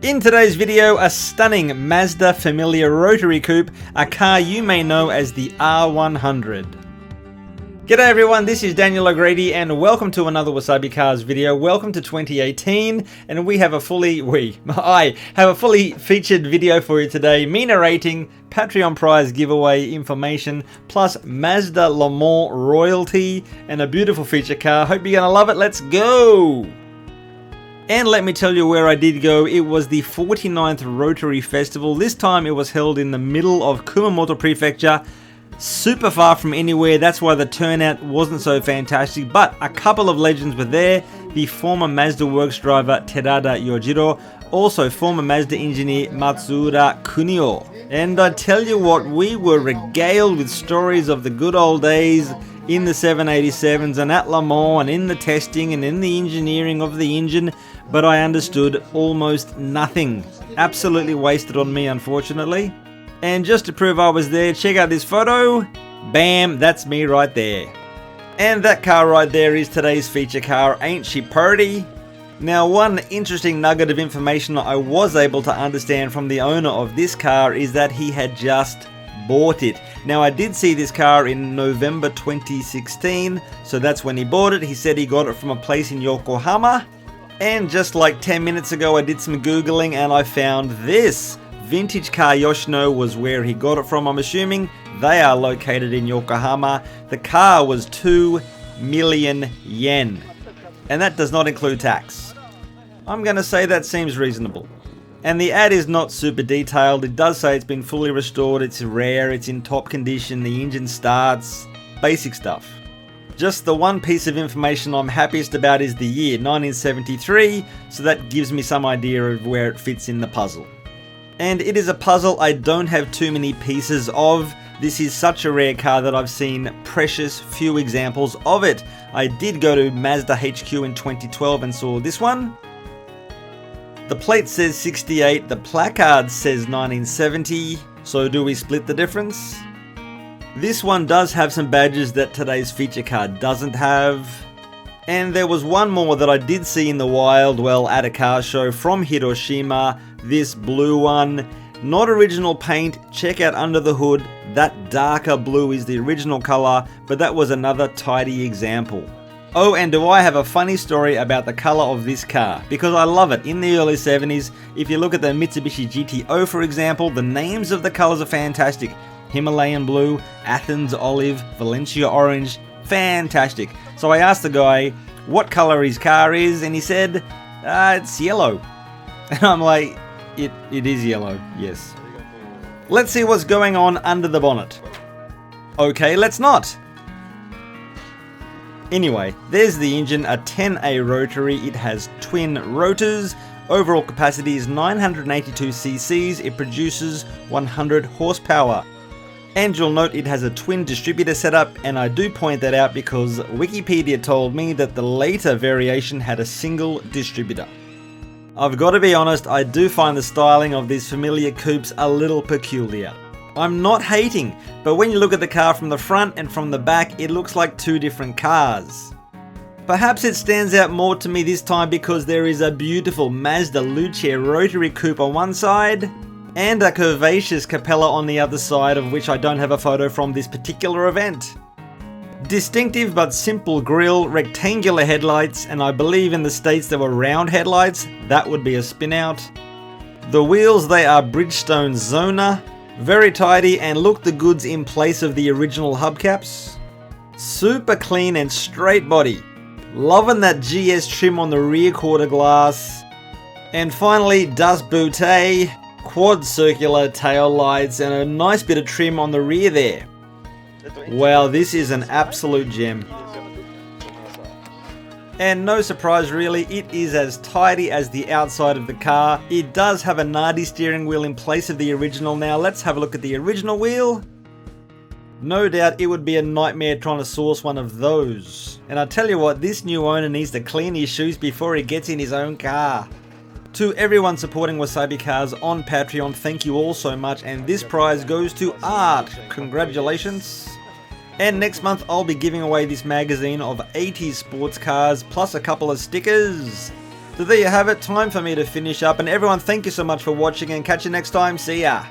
In today's video, a stunning Mazda Familia Rotary Coupe, a car you may know as the R100. G'day everyone, this is Daniel O'Grady and welcome to another WasabiCars video. Welcome to 2018 and I have a fully featured video for you today. Me narrating, Patreon prize giveaway information, plus Mazda Le Mans royalty and a beautiful feature car. Hope you're gonna love it, let's go! And let me tell you where I did go. It was the 49th Rotary Festival. This time it was held in the middle of Kumamoto Prefecture. Super far from anywhere, that's why the turnout wasn't so fantastic, but a couple of legends were there. The former Mazda works driver Terada Yojiro, also former Mazda engineer Matsuura Kunio. And I tell you what, we were regaled with stories of the good old days in the 787s and at Le Mans and in the testing and in the engineering of the engine, but I understood almost nothing. Absolutely wasted on me, unfortunately. And just to prove I was there, check out this photo. Bam, that's me right there. And that car right there is today's feature car, ain't she purty? Now, one interesting nugget of information I was able to understand from the owner of this car is that he had just bought it. Now, I did see this car in November 2016, so that's when he bought it. He said he got it from a place in Yokohama. And just like 10 minutes ago, I did some Googling and I found this. Vintage Car Yoshino was where he got it from, I'm assuming. They are located in Yokohama. The car was 2 million yen. And that does not include tax. I'm going to say that seems reasonable. And the ad is not super detailed. It does say it's been fully restored, it's rare, it's in top condition, the engine starts, basic stuff. Just the one piece of information I'm happiest about is the year, 1973, so that gives me some idea of where it fits in the puzzle. And it is a puzzle I don't have too many pieces of. This is such a rare car that I've seen precious few examples of it. I did go to Mazda HQ in 2012 and saw this one. The plate says 68, the placard says 1970, so do we split the difference? This one does have some badges that today's feature car doesn't have. And there was one more that I did see in the wild, well, at a car show from Hiroshima, this blue one. Not original paint, check out under the hood, that darker blue is the original color, but that was another tidy example. Oh, and do I have a funny story about the color of this car, because I love it. In the early 70s, if you look at the Mitsubishi GTO for example, the names of the colors are fantastic. Himalayan blue, Athens olive, Valencia orange, fantastic. So I asked the guy what color his car is, and he said, it's yellow. And I'm like, it is yellow, yes. Let's see what's going on under the bonnet. Okay, let's not. Anyway, there's the engine, a 10A rotary. It has twin rotors. Overall capacity is 982 cc's. It produces 100 horsepower. And you'll note it has a twin distributor setup, and I do point that out because Wikipedia told me that the later variation had a single distributor. I've got to be honest, I do find the styling of these Familia Coupes a little peculiar. I'm not hating, but when you look at the car from the front and from the back, it looks like two different cars. Perhaps it stands out more to me this time because there is a beautiful Mazda Luce Rotary Coupe on one side, and a curvaceous Capella on the other side, of which I don't have a photo from this particular event. Distinctive but simple grille, rectangular headlights, and I believe in the States there were round headlights. That would be a spin out. The wheels, they are Bridgestone Zona. Very tidy, and look, the goods in place of the original hubcaps. Super clean and straight body. Loving that GS trim on the rear quarter glass. And finally, Das Boot, quad circular tail lights and a nice bit of trim on the rear there. Wow, this is an absolute gem. And no surprise really, it is as tidy as the outside of the car. It does have a Nardi steering wheel in place of the original. Now let's have a look at the original wheel. No doubt it would be a nightmare trying to source one of those. And I tell you what, this new owner needs to clean his shoes before he gets in his own car. To everyone supporting WasabiCars on Patreon, thank you all so much, and this prize goes to Art. Congratulations. And next month I'll be giving away this magazine of 80s sports cars plus a couple of stickers. So there you have it, time for me to finish up, and everyone, thank you so much for watching, and catch you next time. See ya!